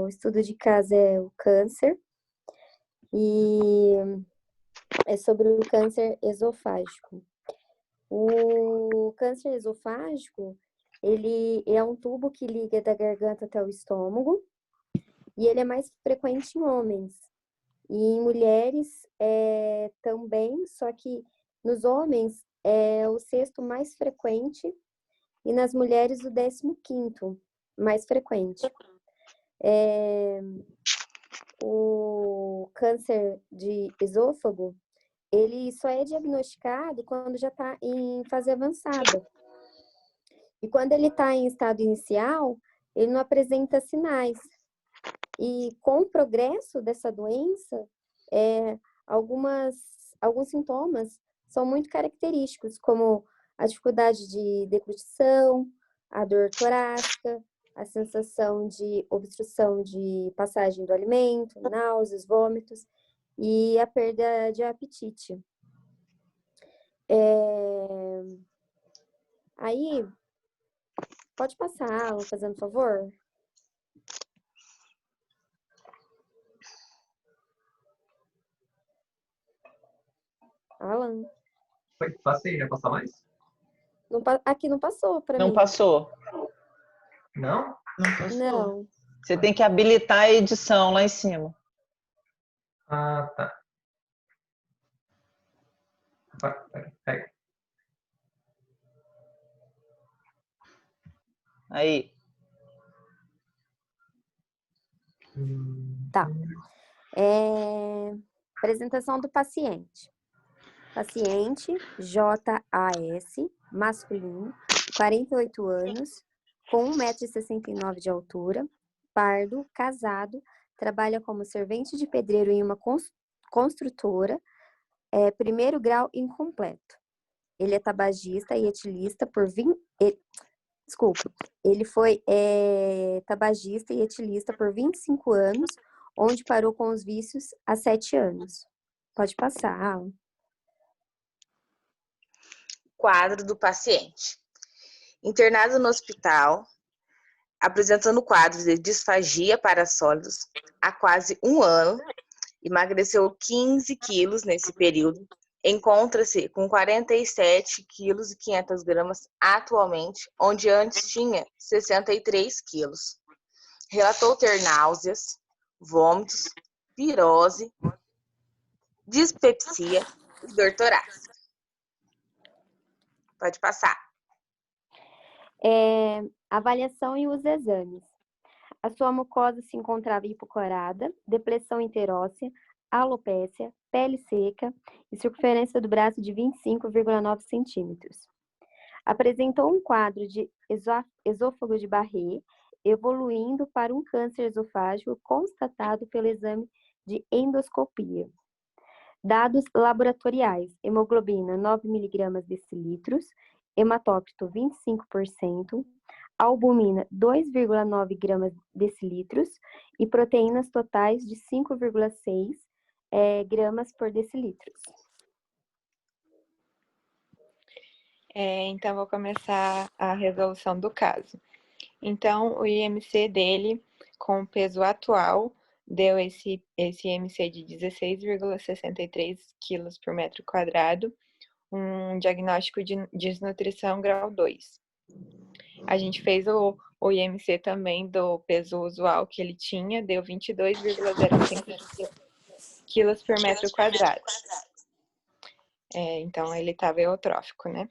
o estudo de caso é o câncer e é sobre o câncer esofágico. O câncer esofágico, ele é um tubo que liga da garganta até o estômago e ele é mais frequente em homens. E em mulheres também, só que nos homens é o sexto mais frequente e nas mulheres o 15º mais frequente. O câncer de esôfago, ele só é diagnosticado quando já está em fase avançada. E quando ele está em estado inicial, ele não apresenta sinais. E com o progresso dessa doença, alguns sintomas são muito característicos, como a dificuldade de deglutição, a dor torácica, a sensação de obstrução de passagem do alimento, náuseas, vômitos e a perda de apetite. Aí, pode passar, Alan, fazendo favor? Alan? Passei, vai passar mais? Não, aqui não passou para mim. Não passou. Não? Não passou. Não. Você tem que habilitar a edição lá em cima. Ah, tá. Pega. Aí. Tá. Apresentação do paciente. Paciente JAS, masculino, 48 anos, com 1,69 m de altura, pardo, casado, trabalha como servente de pedreiro em uma construtora, primeiro grau incompleto. Ele é tabagista e etilista por 20... Ele foi tabagista e etilista por 25 anos, onde parou com os vícios há 7 anos. Pode passar, Alan. Quadro do paciente. Internado no hospital, apresentando quadros de disfagia para sólidos há quase 1 ano, emagreceu 15 quilos nesse período, encontra-se com 47 quilos e 500 gramas atualmente, onde antes tinha 63 quilos. Relatou ter náuseas, vômitos, pirose, dispepsia e dor torácica. Pode passar. Avaliação e os exames. A sua mucosa se encontrava hipocorada, depressão interóssea, alopécia, pele seca e circunferência do braço de 25,9 centímetros. Apresentou um quadro de esôfago de Barré, evoluindo para um câncer esofágico constatado pelo exame de endoscopia. Dados laboratoriais: hemoglobina 9 mg/dl, hematócrito 25%, albumina 2,9 g/dl e proteínas totais de 5,6 gramas por decilitro. Então, vou começar a resolução do caso. Então, o IMC dele, com o peso atual, deu esse IMC de 16,63 quilos por metro quadrado, um diagnóstico de desnutrição grau 2. A gente fez o IMC também do peso usual que ele tinha, deu 22,05 quilos por metro quadrado. Então, ele estava eutrófico, né?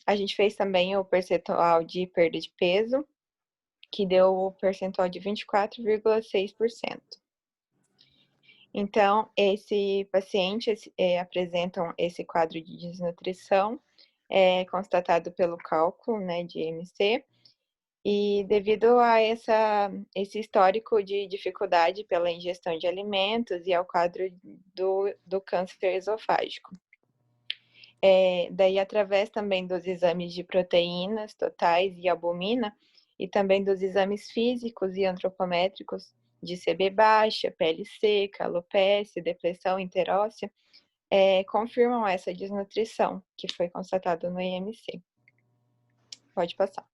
A gente fez também o percentual de perda de peso, que deu o percentual de 24,6%. Então, esse paciente apresentam esse quadro de desnutrição, constatado pelo cálculo, né, de IMC, e devido a esse histórico de dificuldade pela ingestão de alimentos e ao quadro do câncer esofágico. Daí, através também dos exames de proteínas totais e albumina, e também dos exames físicos e antropométricos de CB baixa, pele seca, alopécia, depressão interóssea, confirmam essa desnutrição que foi constatada no IMC. Pode passar.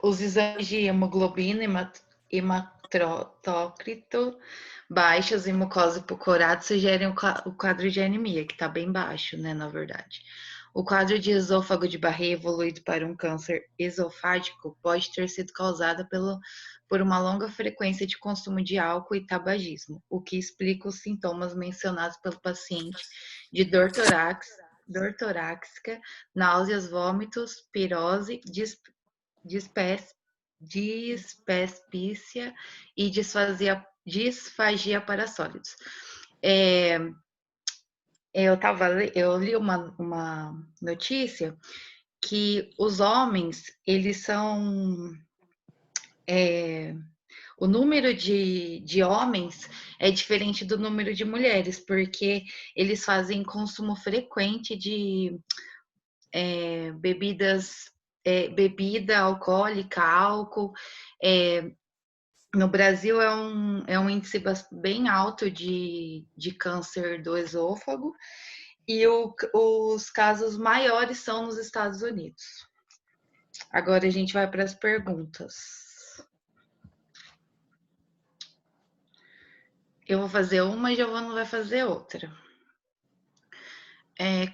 Os exames de hemoglobina e hematócrito baixos e mucosa hipocorada sugerem o quadro de anemia, que está bem baixo, né, na verdade. O quadro de esôfago de Barré evoluído para um câncer esofágico pode ter sido causado por uma longa frequência de consumo de álcool e tabagismo, o que explica os sintomas mencionados pelo paciente de dor torácica, náuseas, vômitos, pirose, dispepsia e disfagia para sólidos. Eu li uma notícia que os homens, eles são... o número de homens é diferente do número de mulheres, porque eles fazem consumo frequente de bebida alcoólica, álcool. No Brasil é um índice bem alto de câncer do esôfago, e os casos maiores são nos Estados Unidos. Agora a gente vai para as perguntas. Eu vou fazer uma e Giovana vai fazer outra.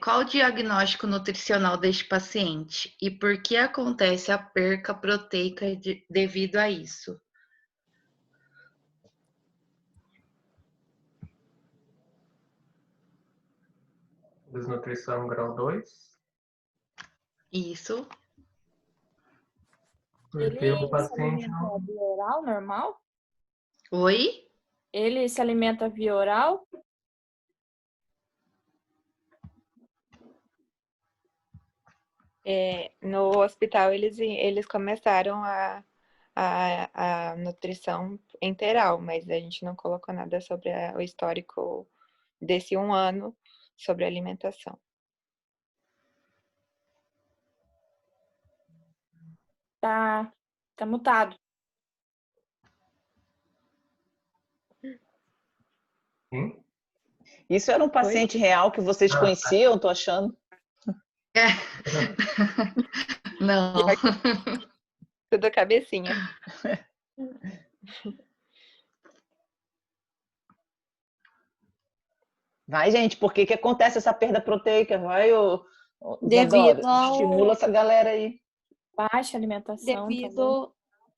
Qual o diagnóstico nutricional deste paciente e por que acontece a perca proteica devido a isso? Desnutrição grau 2. Isso. Porque Ele o se paciente alimenta não... via oral normal? Oi? Ele se alimenta via oral? No hospital, eles começaram a nutrição integral, mas a gente não colocou nada sobre o histórico desse 1 ano sobre alimentação. Tá mutado. Sim? Isso era um paciente real que vocês conheciam, tô achando. Não. Tudo cabecinha. Vai, gente, por que acontece essa perda proteica? Vai, Devido Isadora, estimula essa galera aí. Baixa alimentação também.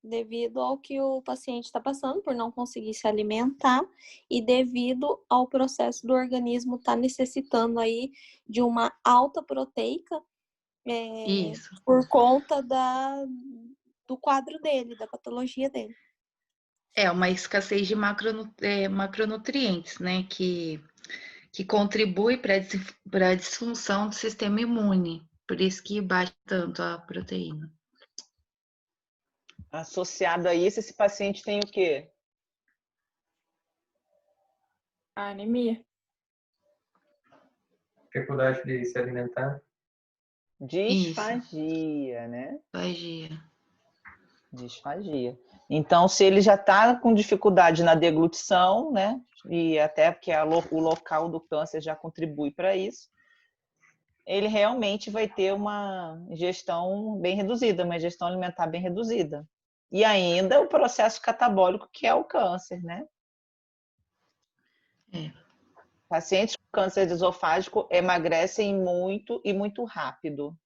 Devido ao que o paciente está passando por não conseguir se alimentar e devido ao processo do organismo estar necessitando aí de uma alta proteica Isso. por conta do quadro dele, da patologia dele. É uma escassez de macronutrientes, né? Que contribui para a disfunção do sistema imune. Por isso que baixa tanto a proteína. Associado a isso, esse paciente tem o quê? A anemia. Dificuldade de se alimentar. Disfagia, né? Disfagia. Então, se ele já está com dificuldade na deglutição, né? E até porque o local do câncer já contribui para isso, ele realmente vai ter uma ingestão bem reduzida, uma ingestão alimentar bem reduzida. E ainda o processo catabólico, que é o câncer, né? Pacientes com câncer esofágico emagrecem muito e muito rápido.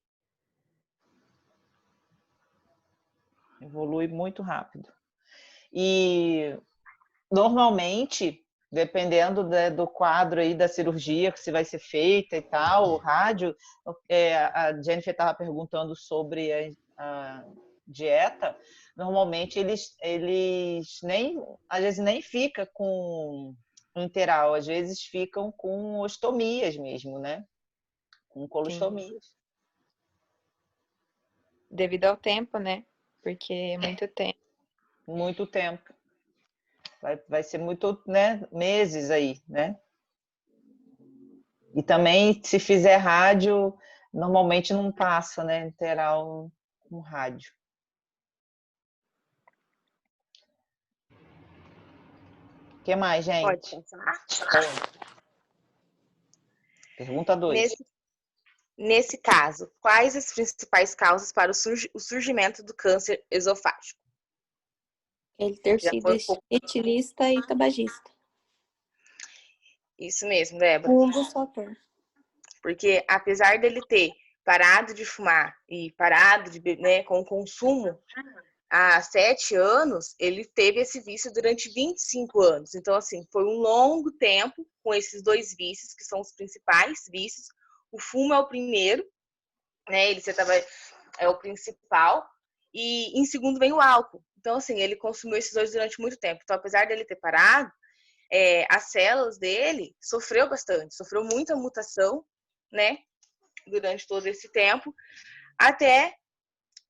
Evolui muito rápido. E normalmente, dependendo do quadro aí da cirurgia que se vai ser feita e tal, o rádio, a Jennifer estava perguntando sobre a dieta. Normalmente eles às vezes nem fica com enteral, às vezes ficam com ostomias mesmo, né? Com colostomias. Sim. Devido ao tempo, né? Porque é muito tempo. Muito tempo. Vai ser muito, né? Meses aí, né? E também, se fizer rádio, normalmente não passa, né? Enteral no rádio. O que mais, gente? Pode passar? Pergunta 2. Nesse caso, quais as principais causas para o surgimento do câncer esofágico? Ele ter Já sido foi um pouco. etilista e tabagista. Isso mesmo, Débora. Um dos fatores. Porque apesar dele ter parado de fumar e parado de beber, né, com o consumo há 7 anos, ele teve esse vício durante 25 anos. Então, assim, foi um longo tempo com esses 2 vícios, que são os principais vícios. O fumo é o primeiro, né? É o principal. E em segundo vem o álcool. Então, assim, ele consumiu esses 2 durante muito tempo. Então, apesar dele ter parado, as células dele sofreu muita mutação, né? Durante todo esse tempo, até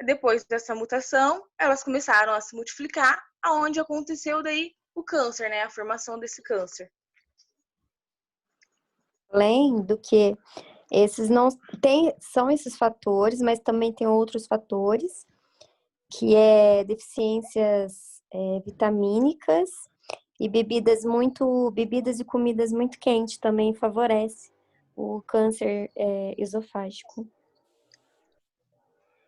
depois dessa mutação, elas começaram a se multiplicar, aonde aconteceu daí o câncer, né? A formação desse câncer. Além do que esses não são esses fatores, mas também tem outros fatores, que é deficiências vitamínicas e bebidas e comidas muito quentes também favorece o câncer esofágico.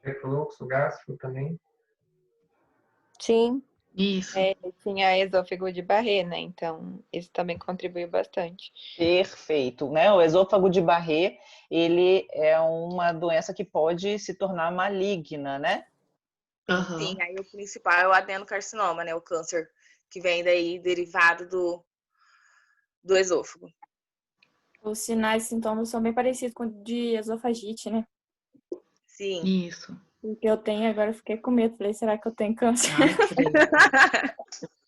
Refluxo gástrico também. Sim. Isso. Tinha esôfago de Barré, né? Então, isso também contribuiu bastante. Perfeito, né? O esôfago de Barré, ele é uma doença que pode se tornar maligna, né? Aham. Sim, aí o principal é o adenocarcinoma, né? O câncer que vem daí derivado do esôfago. Os sinais e sintomas são bem parecidos com o de esofagite, né? Sim. Isso. O que eu tenho agora, eu fiquei com medo. Falei, será que eu tenho câncer?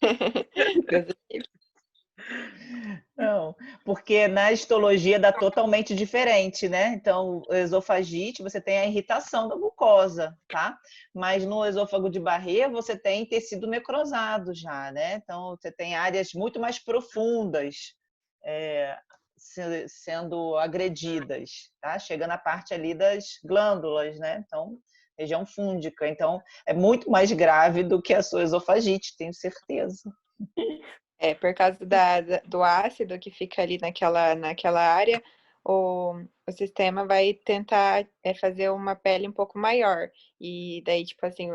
Ai, credo. Não, porque na histologia dá totalmente diferente, né? Então, o esofagite, você tem a irritação da mucosa, tá? Mas no esôfago de Barré, você tem tecido necrosado já, né? Então, você tem áreas muito mais profundas sendo agredidas, tá? Chega na parte ali das glândulas, né? Então, região fúngica. Então, é muito mais grave do que a sua esofagite, tenho certeza. Por causa do ácido que fica ali naquela área, o sistema vai tentar fazer uma pele um pouco maior. E daí, tipo assim,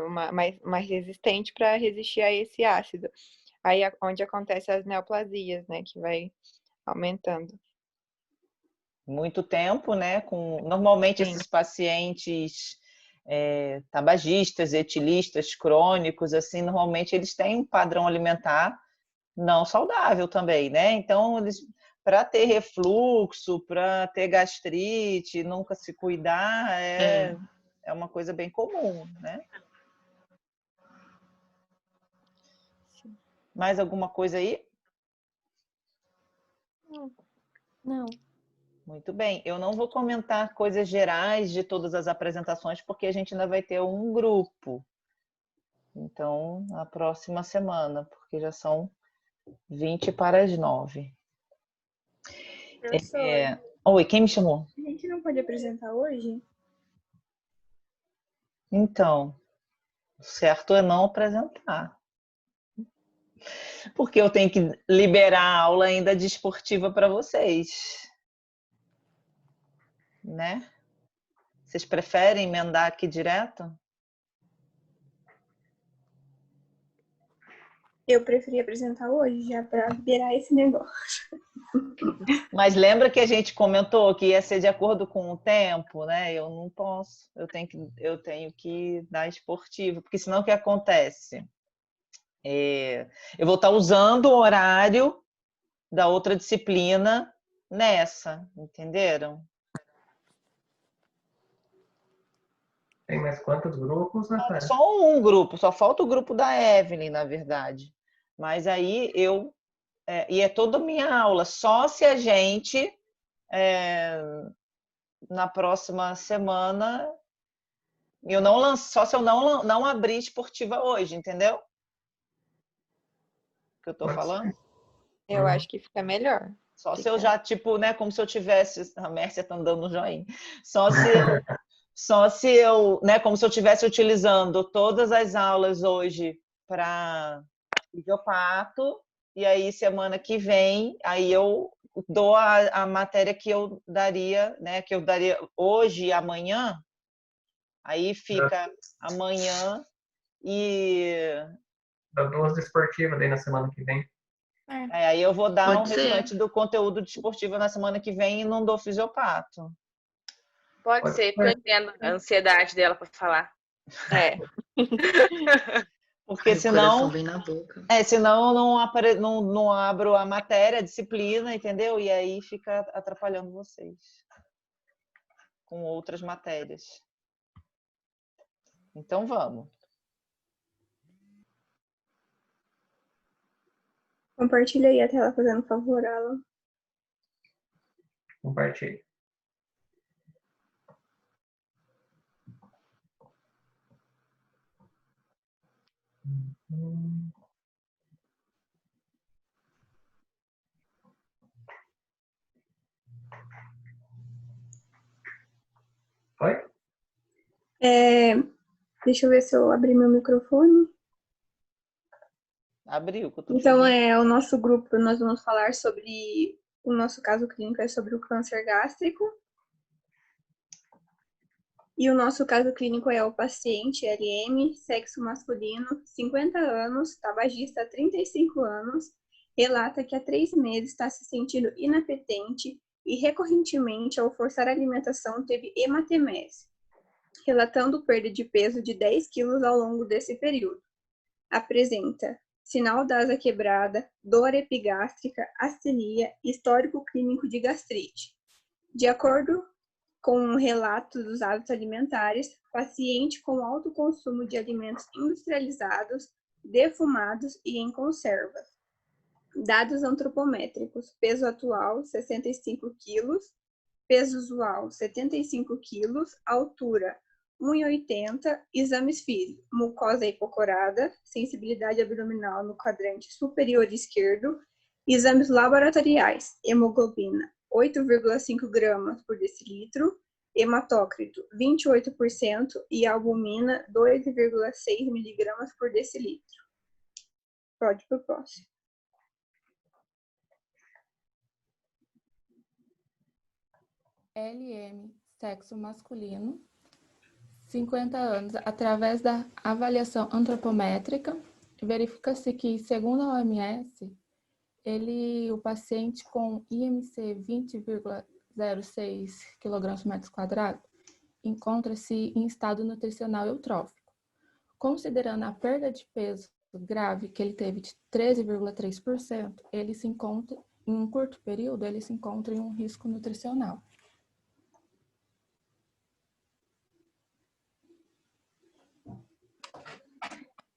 mais resistente para resistir a esse ácido. Aí é onde acontecem as neoplasias, né? Que vai aumentando. Muito tempo, né? Normalmente Sim. esses pacientes tabagistas, etilistas, crônicos, assim, normalmente eles têm um padrão alimentar não saudável também, né? Então, eles, para ter refluxo, para ter gastrite, nunca se cuidar, é uma coisa bem comum, né? Mais alguma coisa aí? Não. Muito bem. Eu não vou comentar coisas gerais de todas as apresentações, porque a gente ainda vai ter um grupo. Então, na próxima semana, porque já são 8:50. Oi, quem me chamou? A gente não pode apresentar hoje? Então, o certo é não apresentar. Porque eu tenho que liberar a aula ainda de esportiva para vocês. Né? Vocês preferem emendar aqui direto? Eu preferi apresentar hoje, já para liberar esse negócio. Mas lembra que a gente comentou que ia ser de acordo com o tempo, né? Eu não posso, eu tenho que dar esportivo, porque senão o que acontece? Eu vou estar usando o horário da outra disciplina nessa, entenderam? Tem mais quantos grupos, Natália? Só um grupo, só falta o grupo da Evelyn, na verdade. Mas aí e é toda a minha aula, só se a gente, na próxima semana, só se eu não abrir esportiva hoje, entendeu? O que eu tô falando? Eu acho que fica melhor. Só se eu já, tipo, né, como se eu tivesse, a Mércia tá dando um joinha, só se eu, né, como se eu estivesse utilizando todas as aulas hoje para videopato, e aí semana que vem, aí eu dou a matéria que eu daria, né? Que eu daria hoje e amanhã. Aí fica amanhã e Dá 2 esportivas daí na semana que vem. aí eu vou dar o Pode ser. restante do conteúdo desportivo na semana que vem e não dou fisiopato. Pode ser, porque eu entendo a ansiedade dela para falar. É. Porque Ai, o coração vem na boca. senão eu não abro a matéria, a disciplina, entendeu? E aí fica atrapalhando vocês com outras matérias. Então vamos. Compartilha aí a tela, fazendo favor, Alan. Compartilhe. Oi? Deixa eu ver se eu abri meu microfone. Abriu, que eu tô Então, feliz. o nosso grupo, nós vamos falar sobre o nosso caso clínico, é sobre o câncer gástrico. E o nosso caso clínico é o paciente LM, sexo masculino, 50 anos, tabagista há 35 anos, relata que há 3 meses está se sentindo inapetente e recorrentemente, ao forçar a alimentação, teve hematemese, relatando perda de peso de 10 quilos ao longo desse período. Apresenta sinal da asa quebrada, dor epigástrica, astenia e histórico clínico de gastrite. De acordo com um relato dos hábitos alimentares, paciente com alto consumo de alimentos industrializados, defumados e em conserva. Dados antropométricos: peso atual 65 kg, peso usual 75 kg, altura 1,80, exames físicos: mucosa hipocorada, sensibilidade abdominal no quadrante superior esquerdo, exames laboratoriais: hemoglobina 8,5 gramas por decilitro, hematócrito 28% e albumina 2,6 miligramas por decilitro. Pode ir para o próximo. LM, sexo masculino, 50 anos. Através da avaliação antropométrica, verifica-se que, segundo a OMS, o paciente com IMC 20,06 kg/m², encontra-se em estado nutricional eutrófico. Considerando a perda de peso grave que ele teve de 13,3%, ele se encontra, em um curto período, ele se encontra em um risco nutricional.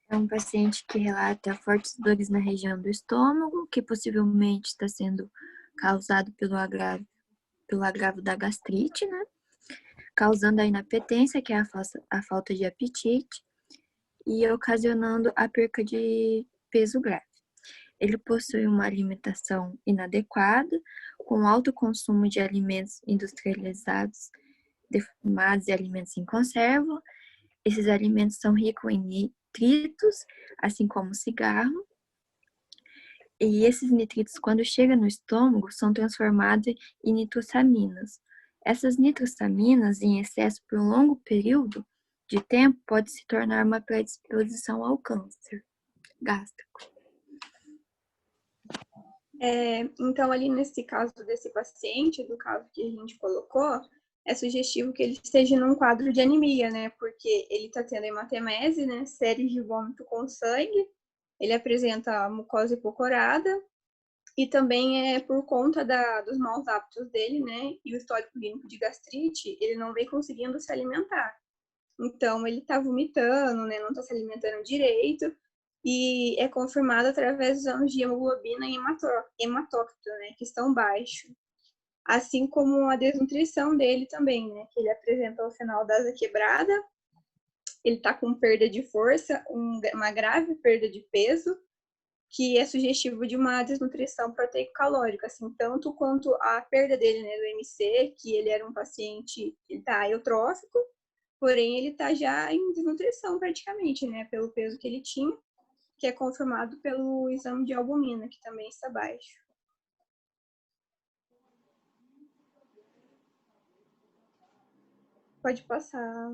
É um paciente que relata fortes dores na região do estômago, que possivelmente está sendo causado pelo agravo da gastrite, né? Causando a inapetência, que é a falta de apetite, e ocasionando a perca de peso grave. Ele possui uma alimentação inadequada, com alto consumo de alimentos industrializados, defumados e alimentos em conserva. Esses alimentos são ricos em nitritos, assim como o cigarro. E esses nitritos, quando chegam no estômago, são transformados em nitrossaminas. Essas nitrossaminas, em excesso por um longo período de tempo, pode se tornar uma predisposição ao câncer gástrico. Então, ali nesse caso desse paciente, do caso que a gente colocou, é sugestivo que ele esteja num quadro de anemia, né? Porque ele está tendo hematemese, né? Séries de vômito com sangue, ele apresenta mucosa hipocorada, e também é por conta dos maus hábitos dele, né? E o histórico clínico de gastrite, ele não vem conseguindo se alimentar. Então, ele está vomitando, né? Não está se alimentando direito, e é confirmado através dos exames de hemoglobina e hematócrito, né? Que estão baixos. Assim como a desnutrição dele também, né? Que ele apresenta o sinal da asa quebrada, ele está com perda de força, uma grave perda de peso, que é sugestivo de uma desnutrição proteico-calórica, assim, tanto quanto a perda dele, né, do MC, que ele era um paciente, ele está eutrófico, porém ele está já em desnutrição praticamente, né, pelo peso que ele tinha, que é confirmado pelo exame de albumina, que também está baixo. Pode passar.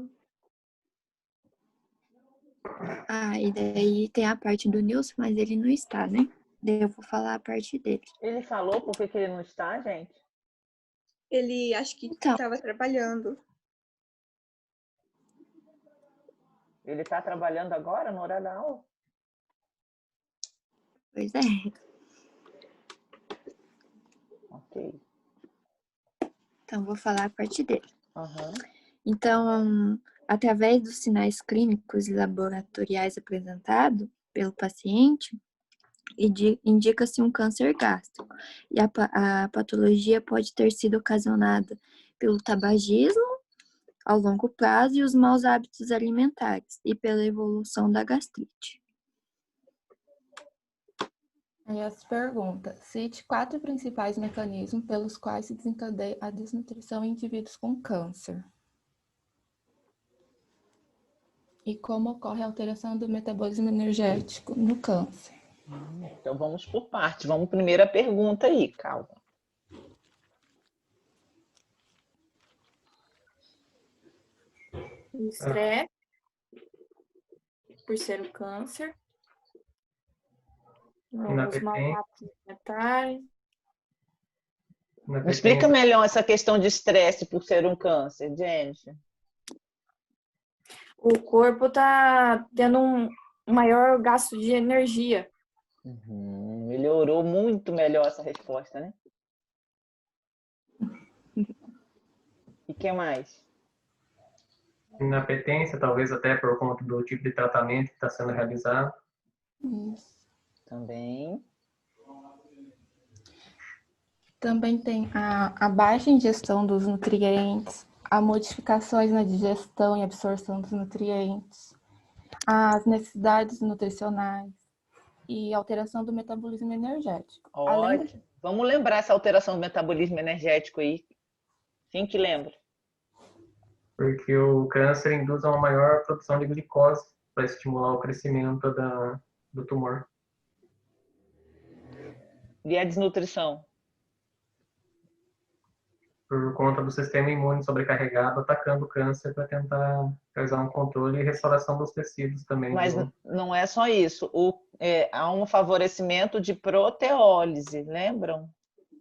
Ah, e daí tem a parte do Nilson, mas ele não está, né? Daí eu vou falar a parte dele. Ele falou por que ele não está, gente? Ele acho que Então, estava trabalhando. Ele está trabalhando agora, no horário da aula? pois é. Ok. Então, vou falar a parte dele. Aham. Então, através dos sinais clínicos e laboratoriais apresentados pelo paciente, indica-se um câncer gástrico. E a patologia pode ter sido ocasionada pelo tabagismo ao longo prazo e os maus hábitos alimentares e pela evolução da gastrite. Aí as perguntas. Cite 4 principais mecanismos pelos quais se desencadeia a desnutrição em indivíduos com câncer. E como ocorre a alteração do metabolismo energético no câncer. Então vamos por parte. Vamos primeira pergunta aí, calma. O estresse, por ser o câncer. Os maus hábitos alimentares. Me explica melhor essa questão de estresse por ser um câncer, Jennifer. O corpo está tendo um maior gasto de energia. Melhorou muito melhor essa resposta, né? E o que mais? Inapetência, talvez até por conta do tipo de tratamento que está sendo realizado. Isso. Também. Também tem a baixa ingestão dos nutrientes, as modificações na digestão e absorção dos nutrientes, as necessidades nutricionais e alteração do metabolismo energético. Ótimo. Vamos lembrar essa alteração do metabolismo energético aí. Quem que lembra? Porque o câncer induz a uma maior produção de glicose para estimular o crescimento do tumor. E a desnutrição? Por conta do sistema imune sobrecarregado, atacando o câncer para tentar causar um controle e restauração dos tecidos também. Mas não é só isso. Há um favorecimento de proteólise, lembram?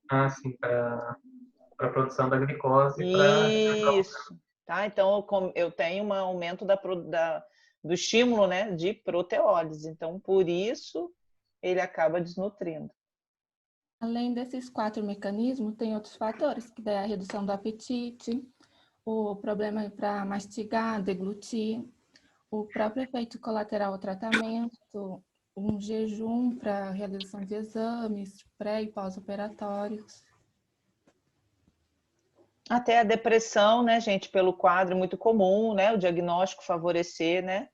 Ah, sim, para a produção da glicose. Isso. Tá? Então, eu tenho um aumento do estímulo, né, de proteólise. Então, por isso, ele acaba desnutrindo. Além desses 4 mecanismos, tem outros fatores, que é a redução do apetite, o problema para mastigar, deglutir, o próprio efeito colateral ao tratamento, um jejum para realização de exames pré- e pós-operatórios. Até a depressão, né, gente, pelo quadro muito comum, né, o diagnóstico favorecer, né,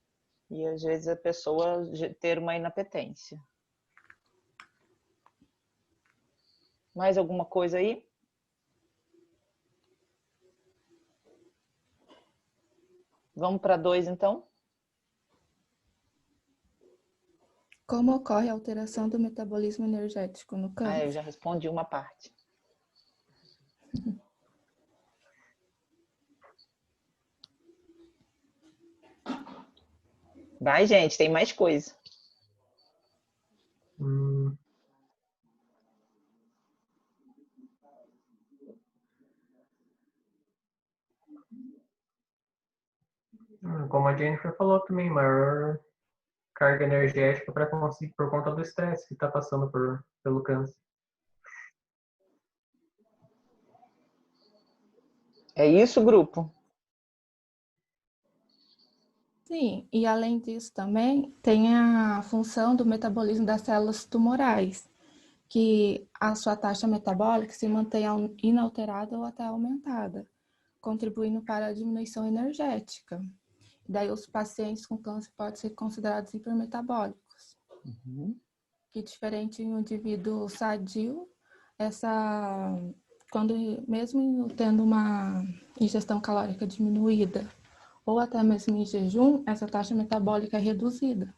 e às vezes a pessoa ter uma inapetência. Mais alguma coisa aí? Vamos para 2, então? Como ocorre a alteração do metabolismo energético no câncer? Eu já respondi uma parte. Vai, gente, tem mais coisa. Como a Jennifer falou também, maior carga energética para conseguir por conta do estresse que está passando pelo câncer. É isso, grupo? Sim, e além disso também tem a função do metabolismo das células tumorais, que a sua taxa metabólica se mantém inalterada ou até aumentada, contribuindo para a diminuição energética. Daí os pacientes com câncer podem ser considerados hipermetabólicos. Que diferente em um indivíduo sadio, quando mesmo tendo uma ingestão calórica diminuída, ou até mesmo em jejum, essa taxa metabólica é reduzida.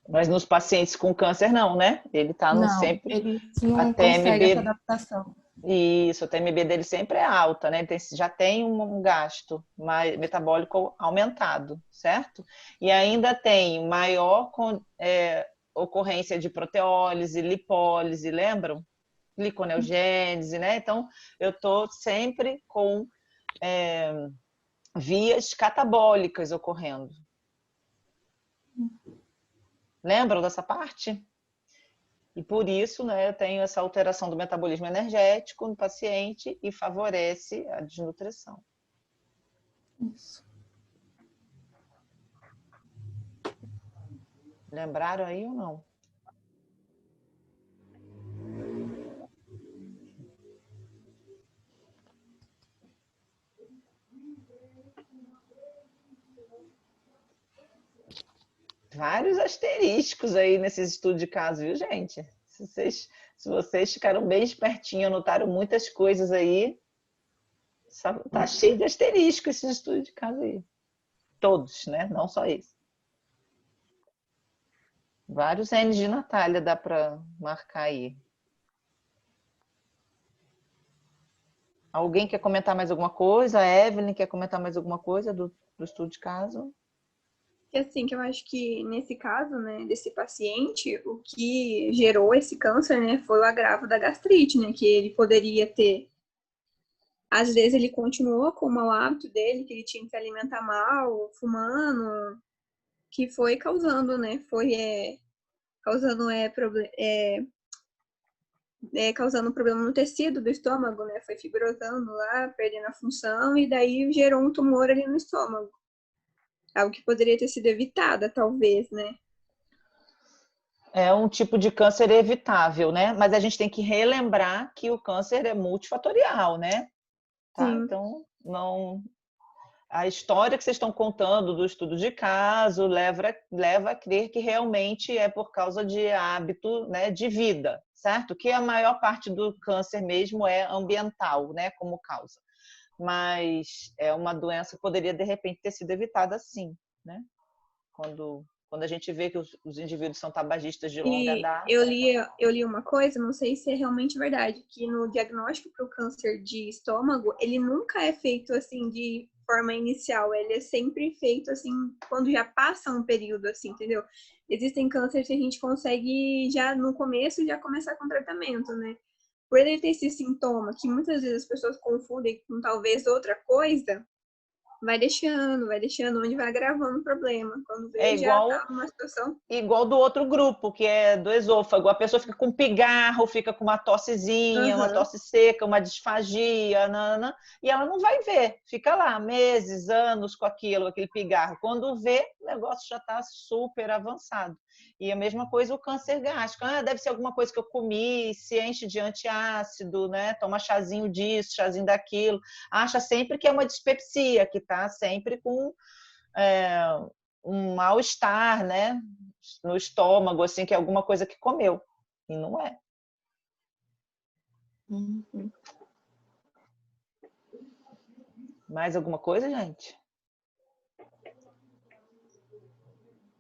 Mas nos pacientes com câncer não, né? Ele está sempre eles não até conseguem essa MB. adaptação. Isso, a TMB dele sempre é alta, né? Já tem um gasto metabólico aumentado, certo? E ainda tem maior ocorrência de proteólise, lipólise, lembram? Gliconeogênese, né? Então, eu estou sempre com vias catabólicas ocorrendo. Lembram dessa parte? E por isso, né, eu tenho essa alteração do metabolismo energético no paciente e favorece a desnutrição. Isso. Lembraram aí ou não? Vários asteriscos aí nesses estudos de caso, viu, gente? Se vocês ficaram bem espertinhos, anotaram muitas coisas aí, tá cheio de asterisco esses estudos de caso aí. Todos, né? Não só esse. Vários N's de Natália dá para marcar aí. Alguém quer comentar mais alguma coisa? A Evelyn quer comentar mais alguma coisa do estudo de caso? E assim, que eu acho que nesse caso, né, desse paciente, o que gerou esse câncer, né, foi o agravo da gastrite, né, que ele poderia ter. Às vezes ele continuou com o mau hábito dele, que ele tinha que se alimentar mal, fumando, que foi causando, né, causando causando um problema no tecido do estômago, né, foi fibrosando lá, perdendo a função, e daí gerou um tumor ali no estômago. Algo que poderia ter sido evitada, talvez, né? É um tipo de câncer evitável, né? Mas a gente tem que relembrar que o câncer é multifatorial, né? Tá? Então, não... A história que vocês estão contando do estudo de caso leva a crer que realmente é por causa de hábito, né, de vida, certo? Que a maior parte do câncer mesmo é ambiental, né, como causa. Mas é uma doença que poderia, de repente, ter sido evitada sim, né? Quando a gente vê que os indivíduos são tabagistas de longa data. Eu li uma coisa, não sei se é realmente verdade, que no diagnóstico para o câncer de estômago, ele nunca é feito assim de forma inicial, ele é sempre feito assim quando já passa um período, assim, entendeu? Existem cânceres que a gente consegue já no começo já começar com tratamento, né? Por ele ter esse sintoma que muitas vezes as pessoas confundem com talvez outra coisa, vai deixando, onde vai agravando o problema. Quando vê, já tá numa situação... Igual do outro grupo, que é do esôfago. A pessoa fica com pigarro, fica com uma tossezinha, uma tosse seca, uma disfagia, e ela não vai ver. Fica lá meses, anos com aquele pigarro. Quando vê, o negócio já está super avançado. E a mesma coisa o câncer gástrico. Deve ser alguma coisa que eu comi, se enche de antiácido, né? Toma chazinho disso, chazinho daquilo. Acha sempre que é uma dispepsia, que está sempre com um mal-estar, né? No estômago, assim, que é alguma coisa que comeu. E não é. Mais alguma coisa, gente?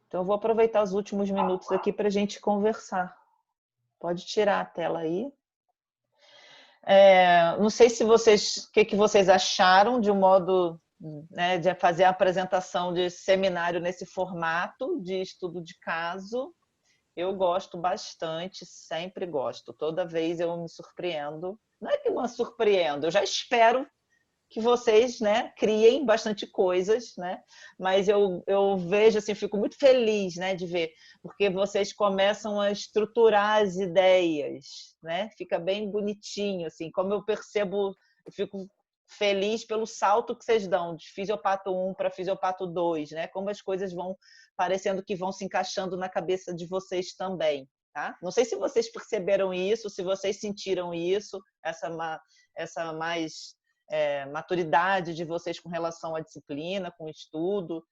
Então, eu vou aproveitar os últimos minutos aqui para a gente conversar. Pode tirar a tela aí. Não sei se o que vocês acharam de um modo, né, de fazer a apresentação de seminário nesse formato de estudo de caso. Eu gosto bastante, sempre gosto. Toda vez eu me surpreendo. Não é que eu me surpreendo, eu já espero que vocês, né, criem bastante coisas, né? Mas eu vejo assim, fico muito feliz, né, de ver, porque vocês começam a estruturar as ideias, né? Fica bem bonitinho, assim, como eu percebo, eu fico feliz pelo salto que vocês dão de fisiopato 1 para fisiopato 2, né? Como as coisas vão parecendo que vão se encaixando na cabeça de vocês também, tá? Não sei se vocês perceberam isso, se vocês sentiram isso, essa mais maturidade de vocês com relação à disciplina, com o estudo.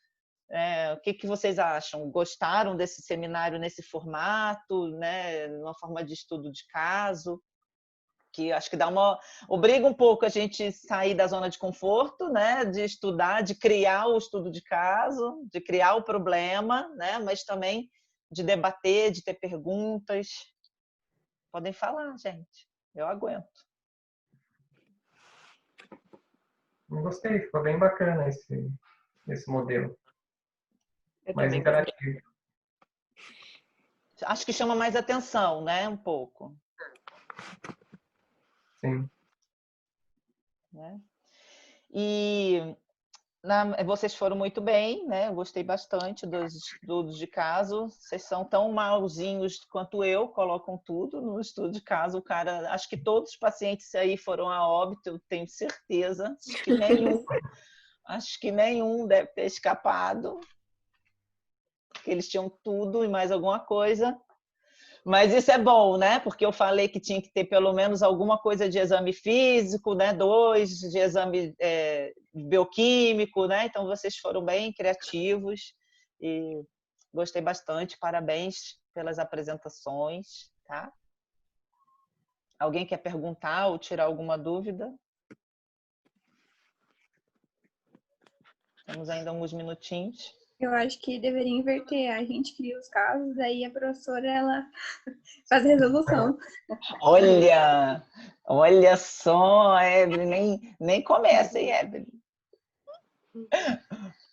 O que vocês acham? Gostaram desse seminário nesse formato, né? Numa forma de estudo de caso? Que acho que obriga um pouco a gente sair da zona de conforto, né? De estudar, de criar o estudo de caso, de criar o problema, né? Mas também de debater, de ter perguntas. Podem falar, gente. Eu aguento. Eu gostei, ficou bem bacana esse modelo. Eu Mais também interativo. Acho que chama mais atenção, né? Um pouco. Sim. Né? E vocês foram muito bem, né? Eu gostei bastante dos estudos de caso. Vocês são tão malzinhos quanto eu, colocam tudo no estudo de caso. O cara, acho que todos os pacientes aí foram a óbito, eu tenho certeza. Acho que nenhum deve ter escapado, porque eles tinham tudo e mais alguma coisa. Mas isso é bom, né? Porque eu falei que tinha que ter pelo menos alguma coisa de exame físico, né? 2 de exame bioquímico, né? Então vocês foram bem criativos e gostei bastante. Parabéns pelas apresentações, tá? Alguém quer perguntar ou tirar alguma dúvida? Temos ainda alguns minutinhos. Eu acho que deveria inverter. A gente cria os casos, aí a professora, ela faz a resolução. Olha só, Evelyn, nem começa, hein, Evelyn?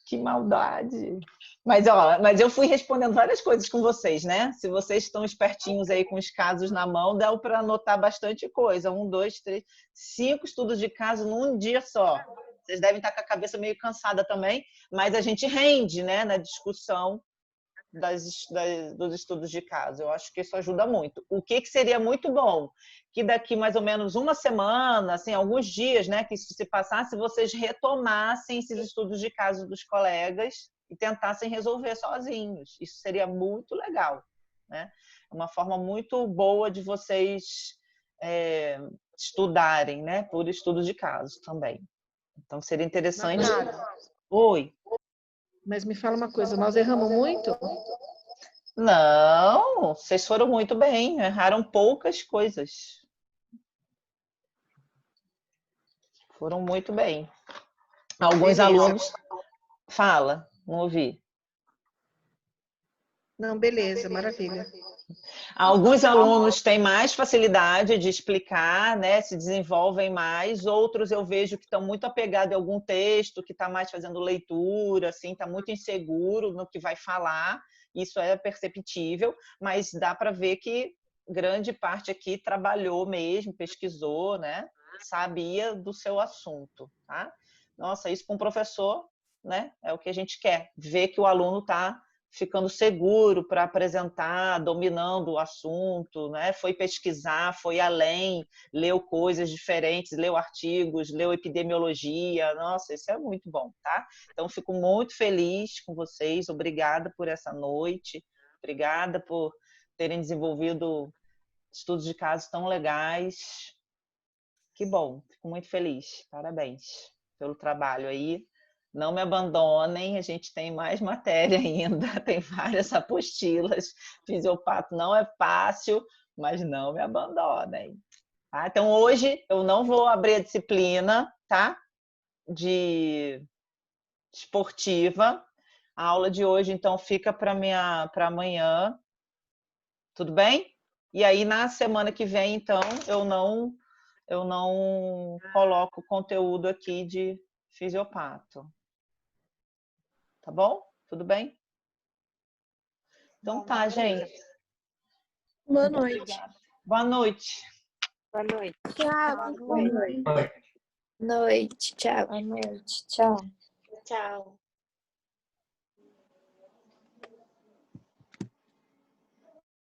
Que maldade. Mas eu fui respondendo várias coisas com vocês, né? Se vocês estão espertinhos aí com os casos na mão, dá para anotar bastante coisa. 1, 2, 3, 5 estudos de caso num dia só. Vocês devem estar com a cabeça meio cansada também, mas a gente rende, né, na discussão dos estudos de caso. Eu acho que isso ajuda muito. O que seria muito bom? Que daqui mais ou menos uma semana, assim, alguns dias, né, que isso se passasse, vocês retomassem esses estudos de caso dos colegas e tentassem resolver sozinhos. Isso seria muito legal, né? É uma forma muito boa de vocês estudarem, né, por estudos de caso também. Então, seria interessante... Oi. Mas me fala uma coisa, nós erramos muito? Não, vocês foram muito bem, erraram poucas coisas. Foram muito bem. Alguns alunos... Fala, não ouvi. Não, beleza, maravilha. Alguns alunos têm mais facilidade de explicar, né, se desenvolvem mais. Outros eu vejo que estão muito apegados a algum texto, que está mais fazendo leitura, assim, está muito inseguro no que vai falar. Isso é perceptível, mas dá para ver que grande parte aqui trabalhou mesmo, pesquisou, né, sabia do seu assunto, tá? Nossa, isso para um professor, né, é o que a gente quer, ver que o aluno está ficando seguro para apresentar, dominando o assunto, né? Foi pesquisar, foi além, leu coisas diferentes, leu artigos, leu epidemiologia. Nossa, isso é muito bom, tá? Então, fico muito feliz com vocês. Obrigada por essa noite. Obrigada por terem desenvolvido estudos de casos tão legais. Que bom, fico muito feliz. Parabéns pelo trabalho aí. Não me abandonem, a gente tem mais matéria ainda, tem várias apostilas. Fisiopato não é fácil, mas não me abandonem. Tá? Então, hoje eu não vou abrir a disciplina, tá? De esportiva. A aula de hoje, então, fica para amanhã. Tudo bem? E aí, na semana que vem, então, eu não coloco conteúdo aqui de fisiopato. Tá bom? Tudo bem? Então tá, gente. Boa noite. Boa noite. Boa noite. Tchau. Noite, tchau. Boa noite. Tchau. Tchau.